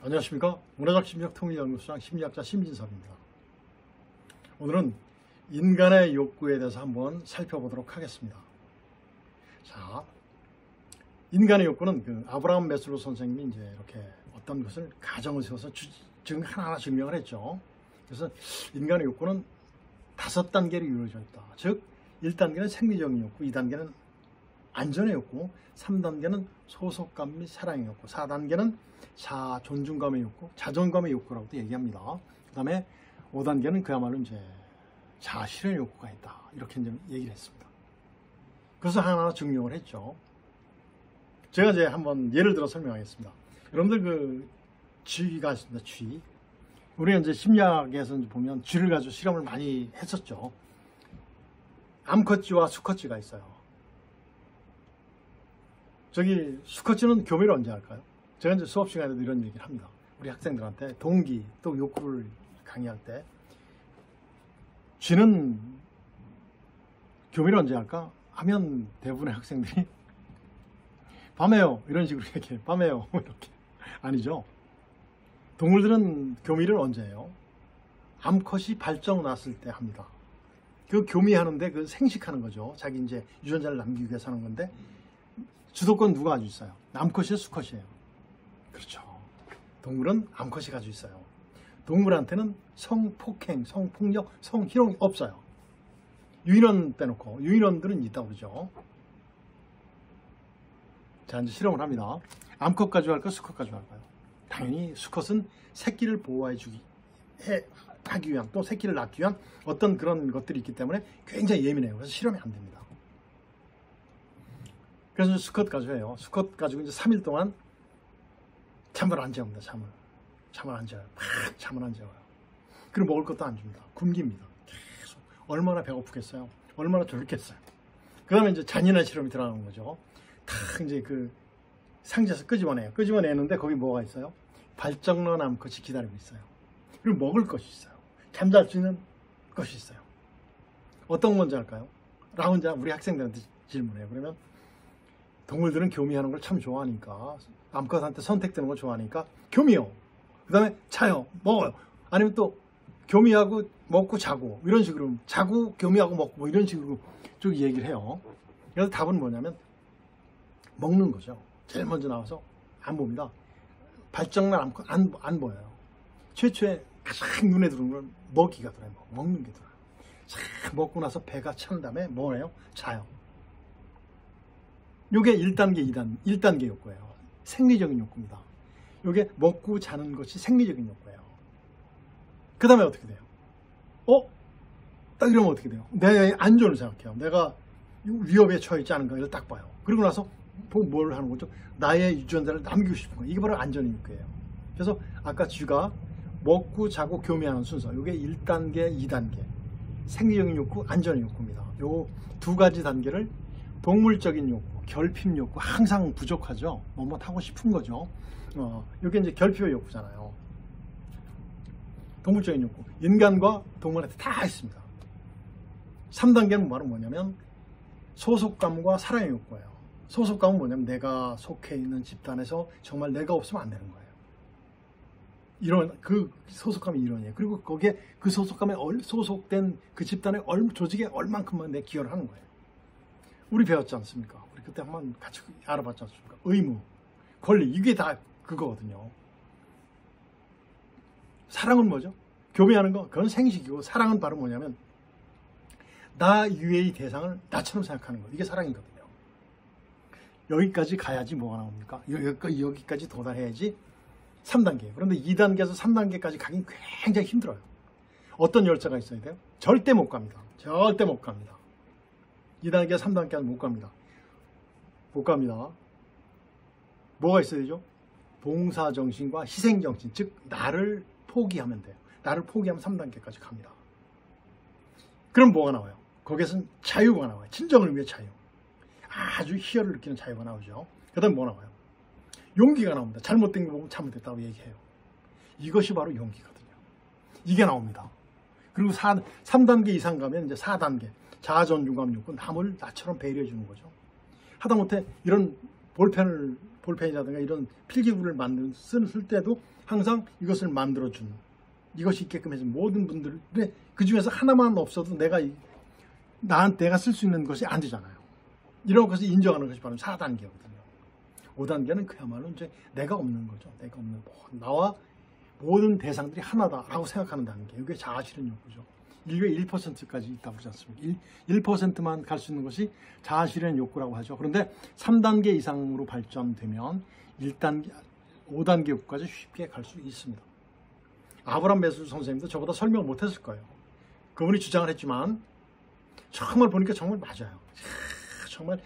안녕하십니까. 문화적 심리학 통일연구소장 심리학자 심진섭입니다. 오늘은 인간의 욕구에 대해서 한번 살펴보도록 하겠습니다. 자, 인간의 욕구는 아브라함 매슬로우 선생님이 이제 이렇게 어떤 것을 가정을 세워서 지금 하나하나 증명을 했죠. 그래서 인간의 욕구는 5단계로 이루어져 있다. 즉 1단계는 생리적인 욕구, 2단계는 안전의 욕구, 3단계는 소속감 및 사랑의 욕구, 4단계는 자아, 존중감의 욕구, 자존감의 욕구라고도 얘기합니다. 그 다음에 5단계는 그야말로 이제 자아 실현의 욕구가 있다. 이렇게 이제 얘기를 했습니다. 그래서 하나하나 증명을 했죠. 제가 이제 한번 예를 들어 설명하겠습니다. 여러분들 쥐가 있습니다. 쥐. 우리가 이제 심리학에서 보면 쥐를 가지고 실험을 많이 했었죠. 암컷쥐와 수컷쥐가 있어요. 저기 수컷쥐는 교미를 언제 할까요? 제가 이제 수업 시간에도 이런 얘기를 합니다. 우리 학생들한테 동기 또 욕구를 강의할 때 쥐는 교미를 언제 할까? 하면 대부분의 학생들이 밤에요 이런 식으로 얘기해요. 밤에요 이렇게. 아니죠. 동물들은 교미를 언제 해요? 암컷이 발정 났을 때 합니다. 그 교미하는데 그 생식하는 거죠. 자기 이제 유전자를 남기기 위해서 하는 건데 주도권 누가 가지고 있어요? 암컷이에요, 수컷이에요? 그렇죠. 동물은 암컷이 가지고 있어요. 동물한테는 성폭행, 성폭력, 성희롱이 없어요. 유인원 빼놓고 유인원들은 있다고 그러죠. 자, 이제 실험을 합니다. 암컷 가지고 할까요? 수컷 가지고 할까요? 당연히 수컷은 새끼를 보호하기 위한 또 새끼를 낳기 위한 어떤 그런 것들이 있기 때문에 굉장히 예민해요. 그래서 실험이 안 됩니다. 그래서 수컷 가지고 해요. 수컷 가지고 이제 3일 동안 잠을 안 재웁니다. 잠을 안 재워요. 막 잠을 안 재워요. 그리고 먹을 것도 안 줍니다. 굶깁니다. 계속. 얼마나 배고프겠어요. 얼마나 졸겠어요. 그 다음에 이제 잔인한 실험이 들어가는 거죠. 탁 이제 그 상자에서 끄집어내요. 끄집어내는데 거기 뭐가 있어요? 발정난 암컷이 기다리고 있어요. 그리고 먹을 것이 있어요. 잠잘 수 있는 것이 있어요. 어떤 건지 알까요? 라고 이제 우리 학생들한테 질문해요. 그러면 동물들은 교미하는 걸 참 좋아하니까 암컷한테 선택되는 걸 좋아하니까 교미요. 그 다음에 자요. 먹어요. 아니면 또 교미하고 먹고 자고 이런 식으로 자고 교미하고 먹고 뭐 이런 식으로 쭉 얘기를 해요. 그래서 답은 뭐냐면 먹는 거죠. 제일 먼저 나와서 안 봅니다. 발정난 암컷 안 보여요. 최초에 가장 눈에 들어오는 건 먹이가 들어요. 먹는 게 들어요. 싹 먹고 나서 배가 찬 다음에 뭐예요? 자요. 요게 1단계, 1단계 욕구예요. 생리적인 욕구입니다. 요게 먹고 자는 것이 생리적인 욕구예요. 그 다음에 어떻게 돼요? 딱 이러면 어떻게 돼요? 내 안전을 생각해요. 내가 위협에 처해있지 않은가를 딱 봐요. 그리고 나서 뭘 하는 거죠? 나의 유전자를 남기고 싶은 거예요. 이게 바로 안전의 욕구예요. 그래서 아까 쥐가 먹고 자고 교미하는 순서, 요게 1단계, 2단계. 생리적인 욕구, 안전의 욕구입니다. 요 두 가지 단계를 동물적인 욕구, 결핍 욕구, 항상 부족하죠. 뭐뭐 하고 싶은 거죠. 이게 이제 결핍의 욕구잖아요. 동물적인 욕구. 인간과 동물한테 다 있습니다. 3단계는 바로 뭐냐면 소속감과 사랑의 욕구예요. 소속감은 뭐냐면 내가 속해 있는 집단에서 정말 내가 없으면 안 되는 거예요. 이런 그 소속감이 이론이에요. 그리고 거기에 그 소속감에 소속된 그 집단의 조직에 얼만큼만 내 기여를 하는 거예요. 우리 배웠지 않습니까? 우리 그때 한번 같이 알아봤지 않습니까? 의무, 권리, 이게 다 그거거든요. 사랑은 뭐죠? 교미하는 거, 그건 생식이고, 사랑은 바로 뭐냐면 나 이외의 대상을 나처럼 생각하는 거. 이게 사랑이거든요. 여기까지 가야지 뭐가 나옵니까? 여기까지 도달해야지 3단계. 그런데 2단계에서 3단계까지 가긴 굉장히 힘들어요. 어떤 열차가 있어야 돼요? 절대 못 갑니다. 절대 못 갑니다. 2단계, 3단계는 못 갑니다. 못 갑니다. 뭐가 있어야 되죠? 봉사정신과 희생정신, 즉 나를 포기하면 돼요. 나를 포기하면 3단계까지 갑니다. 그럼 뭐가 나와요? 거기에서는 자유가 나와요. 진정을 위해 자유. 아주 희열을 느끼는 자유가 나오죠. 그 다음에 뭐 나와요? 용기가 나옵니다. 잘못된 거 보면 잘못됐다고 얘기해요. 이것이 바로 용기거든요. 이게 나옵니다. 그리고 3단계 이상 가면 이제 4단계. 자아존중감 욕구, 남을 나처럼 배려해 주는 거죠. 하다못해 이런 볼펜을 볼펜이라든가 이런 필기구를 쓸 때도 항상 이것을 만들어준, 이것이 있게끔 해준 모든 분들의 그 중에서 하나만 없어도 내가 쓸 수 있는 것이 안 되잖아요. 이런 것을 인정하는 것이 바로 4단계거든요. 5단계는 그야말로 이제 내가 없는 거죠. 내가 없는, 나와 모든 대상들이 하나다라고 생각하는 단계. 이게 자아실현 욕구죠. 인류의 1%까지 있다고 그러지 않습니까? 1%만 갈 수 있는 것이 자아실현 욕구라고 하죠. 그런데 3단계 이상으로 발전되면 1단계, 5단계 욕구까지 쉽게 갈 수 있습니다. 아브라함 매수 선생님도 저보다 설명을 못했을 거예요. 그분이 주장을 했지만 정말 보니까 정말 맞아요. 정말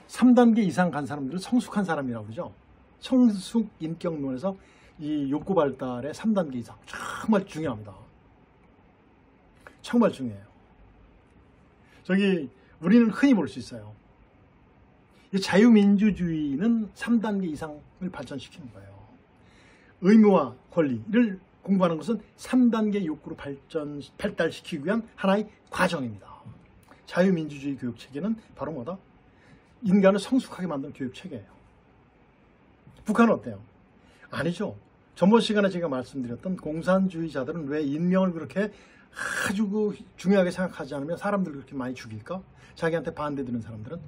3단계 이상 간 사람들은 성숙한 사람이라고 그러죠. 성숙 인격론에서 이 욕구 발달의 3단계 이상 정말 중요합니다. 정말 중요해요. 우리는 흔히 볼 수 있어요. 자유민주주의는 3단계 이상을 발전시키는 거예요. 의무와 권리를 공부하는 것은 3단계 욕구로 발달시키기 위한 하나의 과정입니다. 자유민주주의 교육체계는 바로 뭐다? 인간을 성숙하게 만드는 교육체계예요. 북한은 어때요? 아니죠. 전번 시간에 제가 말씀드렸던 공산주의자들은 왜 인명을 그렇게 아주 중요하게 생각하지 않으면 사람들을 그렇게 많이 죽일까? 자기한테 반대되는 사람들은?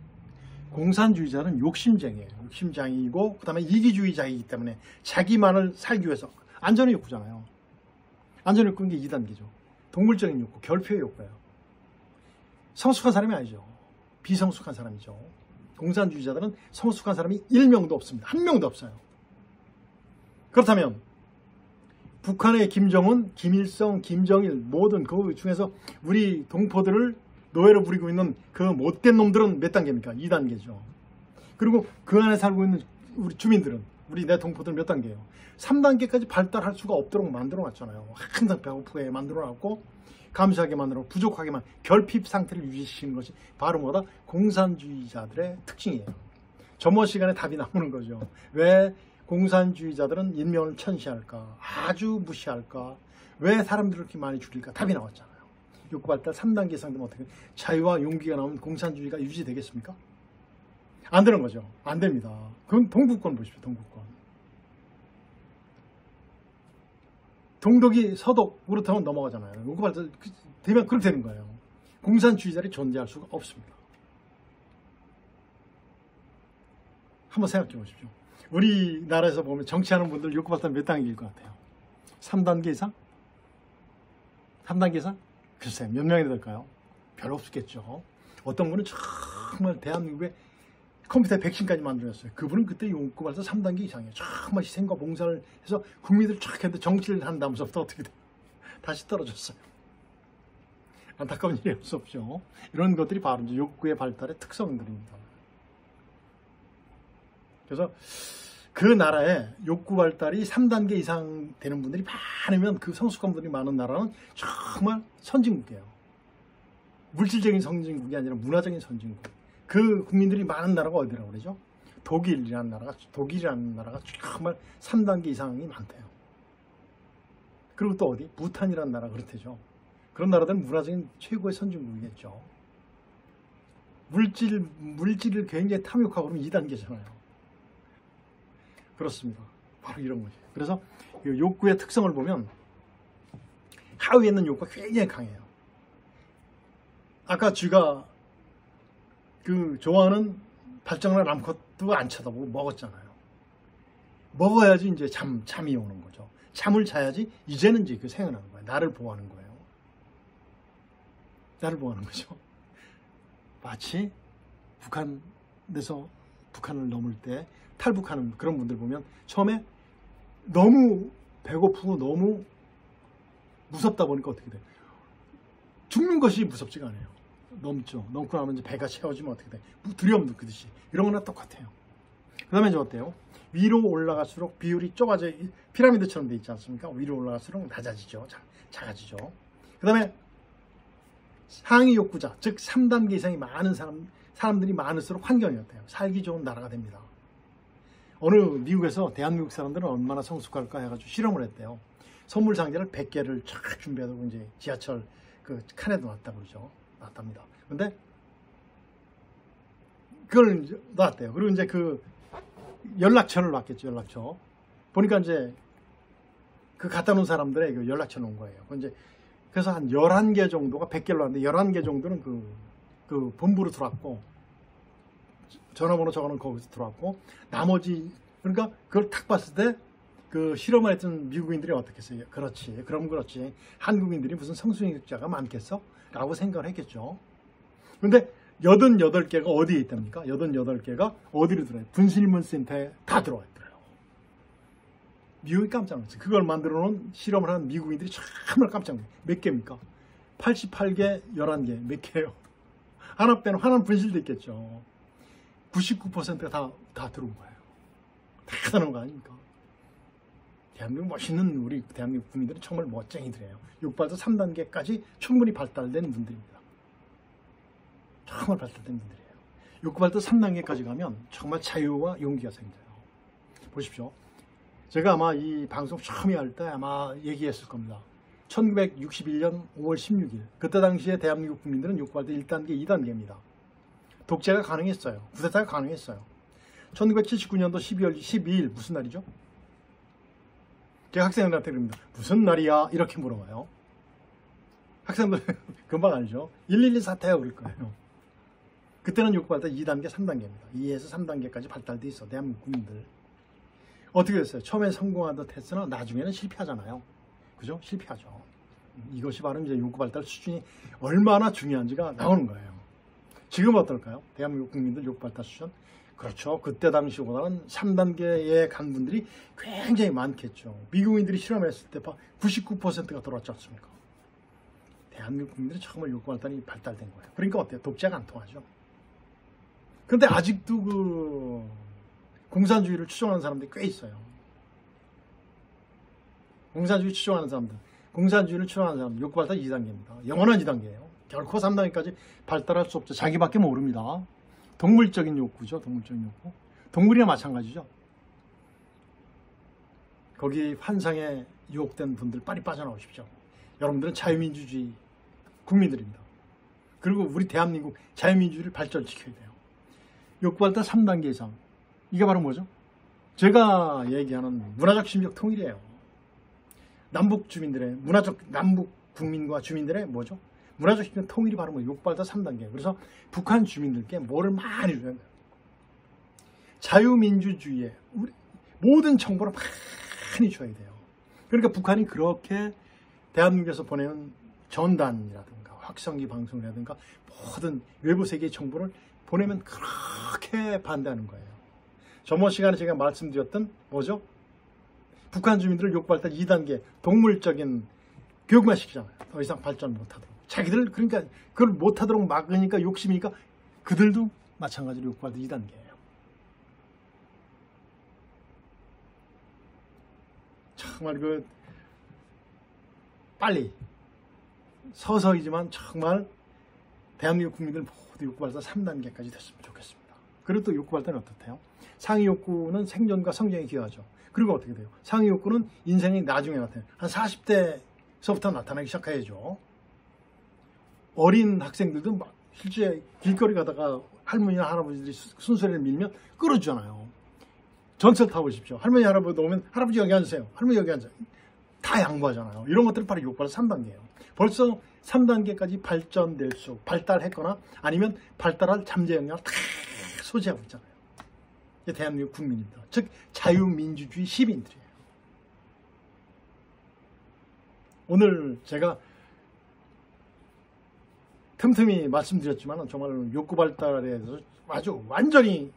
공산주의자는 욕심쟁이에요. 욕심쟁이고 그 다음에 이기주의자이기 때문에 자기만을 살기 위해서 안전의 욕구잖아요. 안전의 욕구는 게 2단계죠. 동물적인 욕구, 결핍의 욕구예요. 성숙한 사람이 아니죠. 비성숙한 사람이죠. 공산주의자들은 성숙한 사람이 1명도 없습니다. 1명도 없어요. 그렇다면 북한의 김정은, 김일성, 김정일 모든 그 중에서 우리 동포들을 노예로 부리고 있는 그 못된 놈들은 몇 단계입니까? 2단계죠. 그리고 그 안에 살고 있는 우리 주민들은, 우리 내 동포들은 몇 단계예요? 3단계까지 발달할 수가 없도록 만들어 놨잖아요. 항상 배고프게 만들어 놨고 감시하게 만들어 부족하게만 결핍 상태를 유지시키는 것이 바로 뭐다? 공산주의자들의 특징이에요. 전번 시간에 답이 나오는 거죠. 왜 공산주의자들은 인명을 천시할까? 아주 무시할까? 왜 사람들을 그렇게 많이 죽일까? 답이 나왔잖아요. 욕구 발달 3단계 이상 되면 어떻게 자유와 용기가 나오면 공산주의가 유지되겠습니까? 안 되는 거죠. 안 됩니다. 그건 동구권 보십시오. 동구권. 동독이 서독으로 타면 넘어가잖아요. 욕구 발달 되면 그렇게 되는 거예요. 공산주의자들이 존재할 수가 없습니다. 한번 생각해 보십시오. 우리나라에서 보면 정치하는 분들 욕구 발달 몇 단계일 것 같아요? 3단계 이상? 3단계 이상? 글쎄 몇 명이 될까요? 별로 없겠죠. 어떤 분은 정말 대한민국에 컴퓨터 백신까지 만들었어요. 그분은 그때 욕구 발달 3단계 이상이에요. 정말 희생과 봉사를 해서 국민들 쫙 했는데 정치를 한 다음부터 어떻게 돼요? 다시 떨어졌어요. 안타까운 일이 없죠. 이런 것들이 바로 이제 욕구의 발달의 특성들입니다. 그래서 그 나라에 욕구 발달이 3단계 이상 되는 분들이 많으면, 그 성숙한 분들이 많은 나라는 정말 선진국이에요. 물질적인 선진국이 아니라 문화적인 선진국. 그 국민들이 많은 나라가 어디라고 그러죠? 독일이라는 나라가 정말 3단계 이상이 많대요. 그리고 또 어디? 부탄이라는 나라가 그렇대죠. 그런 나라들은 문화적인 최고의 선진국이겠죠. 물질을 굉장히 탐욕하고 그러면 2단계잖아요. 그렇습니다. 바로 이런 거죠. 그래서 욕구의 특성을 보면 하위에 있는 욕구가 굉장히 강해요. 아까 쥐가 좋아하는 발정난 암컷도 안 쳐다보고 먹었잖아요. 먹어야지 이제 잠이 오는 거죠. 잠을 자야지 이제는 이제 그 생각나는 거예요. 나를 보호하는 거예요. 나를 보호하는 거죠. 마치 북한을 넘을 때 탈북하는 그런 분들 보면 처음에 너무 배고프고 너무 무섭다 보니까 어떻게 돼요? 죽는 것이 무섭지가 않아요. 넘죠. 넘고 나면 이제 배가 채워지면 어떻게 돼요? 두려움 느끼듯이. 이런 거나 똑같아요. 그 다음에 이제 어때요? 위로 올라갈수록 비율이 좁아져, 피라미드처럼 돼 있지 않습니까? 위로 올라갈수록 낮아지죠. 작아지죠. 그 다음에 상위 욕구자, 즉 3단계 이상이 많은 사람들이 많을수록 환경이 어때요? 살기 좋은 나라가 됩니다. 어느 미국에서 대한민국 사람들은 얼마나 성숙할까 해가지고 실험을 했대요. 선물 상자를 100개를 쫙 준비하고 이제 지하철 그 칸에도 놨다고 그러죠. 놨답니다. 근데 그걸 이제 놨대요. 그리고 이제 연락처를 놨겠죠, 연락처. 보니까 이제 그 갖다 놓은 사람들의 그 연락처 놓은 거예요. 그래서 한 11개 정도가 100개로 왔는데 11개 정도는 그 본부로 들어왔고, 전화번호 적어놓은 거기서 들어왔고, 나머지, 그러니까 그걸 탁 봤을 때 그 실험을 했던 미국인들이 어떻겠어요? 그렇지, 그럼 그렇지. 한국인들이 무슨 성숙자가 많겠어? 라고 생각을 했겠죠. 근데 88개가 어디에 있답니까? 88개가 어디로 들어요? 분실문센터에 다 들어와 있더래요. 미국이 깜짝 놀랐어요. 그걸 만들어 놓은 실험을 한 미국인들이 정말 깜짝 놀랐어요. 몇 개입니까? 88개, 11개, 몇 개예요? 하나 빼는 하나는 분실돼 있겠죠. 99%가 다 들어온 거예요. 대단한 거 아닙니까? 대한민국 멋있는 우리 대한민국 국민들은 정말 멋쟁이들이에요. 6발도 3단계까지 충분히 발달된 분들입니다. 정말 발달된 분들이에요. 6발도 3단계까지 가면 정말 자유와 용기가 생겨요. 보십시오. 제가 아마 이 방송 처음에 할 때 아마 얘기했을 겁니다. 1961년 5월 16일. 그때 당시에 대한민국 국민들은 6발도 1단계, 2단계입니다. 독재가 가능했어요. 쿠데타가 가능했어요. 1979년도 12월 12일 무슨 날이죠? 제가 학생들한테 그럽니다. 무슨 날이야? 이렇게 물어봐요. 학생들 금방 알죠? 112 사태야 그럴 거예요. 그때는 6발달 2단계, 3단계입니다. 2에서 3단계까지 발달돼 있어. 대한민국 국민들. 어떻게 됐어요? 처음엔 성공하듯 했으나 나중에는 실패하잖아요. 그죠? 실패하죠. 이것이 바로 이제 욕구 발달 수준이 얼마나 중요한지가 나오는 거예요. 지금 어떨까요? 대한민국 국민들 욕구 발달 수준? 그렇죠. 그때 당시보다는 3단계에 간 분들이 굉장히 많겠죠. 미국인들이 실험했을 때 99%가 들어왔지 않습니까? 대한민국 국민들이 정말 욕구 발달이 발달된 거예요. 그러니까 어때요? 독재가 안 통하죠. 근데 아직도 그 공산주의를 추종하는 사람들이 꽤 있어요. 공산주의 추종하는 사람들, 공산주의를 추종하는 사람들, 욕구 발달 2단계입니다. 영원한 2단계예요. 결코 3단계까지 발달할 수 없죠. 자기밖에 모릅니다. 동물적인 욕구죠. 동물적인 욕구. 동물이나 마찬가지죠. 거기 환상에 유혹된 분들 빨리 빠져나오십시오. 여러분들은 자유민주주의 국민들입니다. 그리고 우리 대한민국 자유민주주의를 발전시켜야 돼요. 욕구 발달 3단계 이상. 이게 바로 뭐죠? 제가 얘기하는 문화적 심리적 통일이에요. 남북 주민들의 문화적 남북 국민과 주민들의 뭐죠? 문화적 심리적 통일이 바로 뭐 욕구 발달 3단계. 그래서 북한 주민들께 뭐를 많이 줘야 돼요. 자유민주주의에 우리 모든 정보를 많이 줘야 돼요. 그러니까 북한이 그렇게 대한민국에서 보내는 전단이라든가 확성기 방송이라든가 모든 외부 세계의 정보를 보내면 그렇게 반대하는 거예요. 저번 시간에 제가 말씀드렸던 뭐죠? 북한 주민들을 욕구 발달 2단계 동물적인 교육만 시키잖아요. 더 이상 발전 못하도록. 자기들 그러니까 그걸 못하도록 막으니까 욕심이니까 그들도 마찬가지로 욕구 발달 2단계예요. 정말 그 빨리 서서히지만 정말 대한민국 국민들 모두 욕구 발달 3단계까지 됐으면 좋겠습니다. 그리고 또 욕구 발달은 어떻대요? 상위 욕구는 생존과 성장에 기여하죠. 그리고 어떻게 돼요? 상위 욕구는 인생이 나중에 나타나요. 한 40대서부터 나타나기 시작해야죠. 어린 학생들도 막 실제 길거리 가다가 할머니나 할아버지들이 순서리를 밀면 끌어주잖아요. 전철 타보십시오. 할머니 할아버지 오면 할아버지 여기 앉으세요. 할머니 여기 앉아요. 다 양보하잖아요. 이런 것들은 바로 욕구 발달 3단계예요. 벌써 3단계까지 발전될 수, 발달했거나 아니면 발달할 잠재 역량을 다 소지하고 있잖아요. 이게 대한민국 국민입니다. 즉 자유민주주의 시민들이에요. 오늘 제가 틈틈이 말씀드렸지만 정말 욕구 발달에 대해서 아주 완전히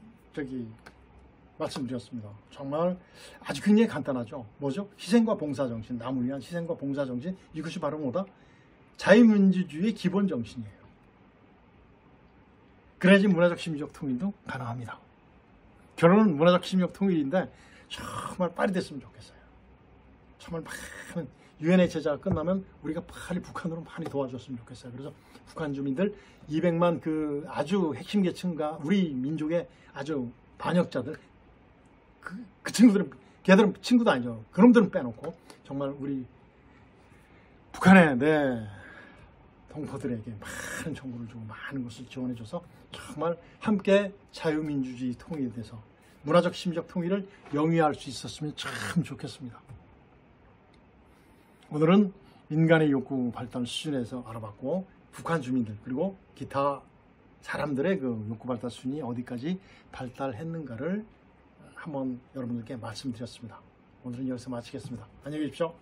말씀드렸습니다. 정말 아주 굉장히 간단하죠. 뭐죠? 희생과 봉사정신, 남을 위한 희생과 봉사정신, 이것이 바로 뭐다? 자유민주주의의 기본 정신이에요. 그래야지 문화적 심리적 통일도 가능합니다. 결혼은 문화적 심리적 통일인데 정말 빨리 됐으면 좋겠어요. 정말 많은 유엔의 제자가 끝나면 우리가 빨리 북한으로 많이 도와줬으면 좋겠어요. 그래서 북한 주민들 200만 그 아주 핵심 계층과 우리 민족의 아주 반역자들 그 친구들은 걔들은 친구도 아니죠. 그놈들은 빼놓고 정말 우리 북한의 동포들에게 많은 정보를 주고 많은 것을 지원해줘서 정말 함께 자유민주주의 통일에 대해서 문화적 심리적 통일을 영위할 수 있었으면 참 좋겠습니다. 오늘은 인간의 욕구 발달 수준에서 알아봤고 북한 주민들 그리고 기타 사람들의 그 욕구 발달 수준이 어디까지 발달했는가를 한번 여러분들께 말씀드렸습니다. 오늘은 여기서 마치겠습니다. 안녕히 계십시오.